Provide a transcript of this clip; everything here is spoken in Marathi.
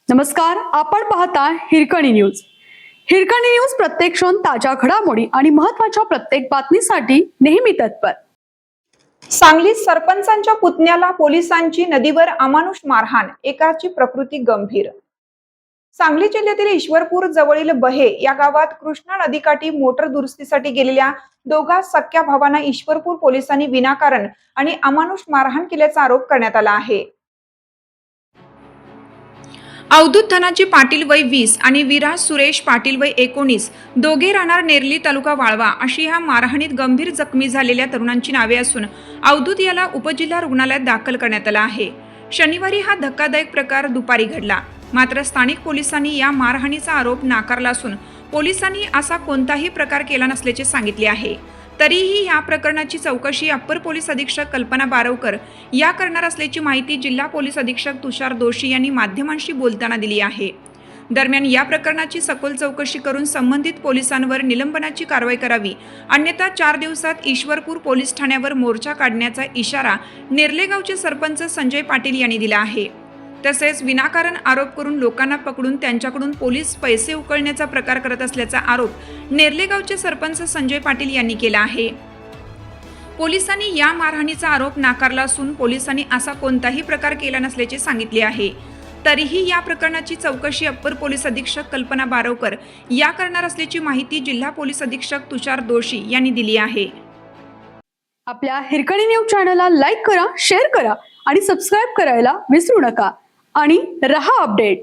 नमस्कार, आपण पाहता हिरकणी न्यूज. हिरकणी न्यूज प्रत्येक क्षण ताज्या घडामोडी आणि महत्त्वाच्या प्रत्येक बातमीसाठी नेहमी तत्पर. सांगलीत सरपंचांच्या पुतण्याला पोलिसांची नदीवर अमानुष मारहाण, एकाची प्रकृती गंभीर. सांगली जिल्ह्यातील ईश्वरपूर जवळील बहे या गावात कृष्णा नदीकाठी मोटर दुरुस्तीसाठी गेलेल्या दोघा सख्या भावांना ईश्वरपूर पोलिसांनी विनाकारण आणि अमानुष मारहाण केल्याचा आरोप करण्यात आला आहे. अवधूत धनाजी पाटील वय 20 आणि विराज सुरेश पाटील वय 19 दोघे राहणार नेरली तालुका वाळवा अशी ह्या मारहाणीत गंभीर जखमी झालेल्या तरुणांची नावे असून अवधूत याला उपजिल्हा रुग्णालयात दाखल करण्यात आला आहे. शनिवारी हा धक्कादायक प्रकार दुपारी घडला. मात्र स्थानिक पोलिसांनी या मारहाणीचा आरोप नाकारला असून पोलिसांनी असा कोणताही प्रकार केला नसल्याचे सांगितले आहे. तरीही या प्रकरणाची चौकशी अप्पर पोलीस अधीक्षक कल्पना बारवकर या करणार असल्याची माहिती जिल्हा पोलीस अधीक्षक तुषार दोशी यांनी माध्यमांशी बोलताना दिली आहे. दरम्यान या प्रकरणाची सखोल चौकशी करून संबंधित पोलिसांवर निलंबनाची कारवाई करावी, अन्यथा 4 दिवसात ईश्वरपूर पोलीस ठाण्यावर मोर्चा काढण्याचा इशारा नेर्ले गावचे सरपंच संजय पाटील यांनी दिला आहे. तसेच विनाकारण आरोप करून लोकांना पकडून त्यांच्याकडून पोलीस पैसे उकळण्याचा प्रकार करत असल्याचा आरोप नेर्ले गावचे सरपंच संजय पाटील यांनी केला आहे. पोलिसांनी या मारहाणीचा आरोप नाकारला असून पोलिसांनी असा कोणताही प्रकार केला नसल्याचे सांगितले आहे. तरीही या प्रकरणाची चौकशी अप्पर पोलीस अधीक्षक कल्पना बारवकर या करणार असल्याची माहिती जिल्हा पोलीस अधीक्षक तुषार दोशी यांनी दिली आहे. आपल्या हिरकणी न्यूज चॅनलला लाईक करा, शेअर करा आणि सबस्क्राईब करायला विसरू नका आणि रहा अपडेट.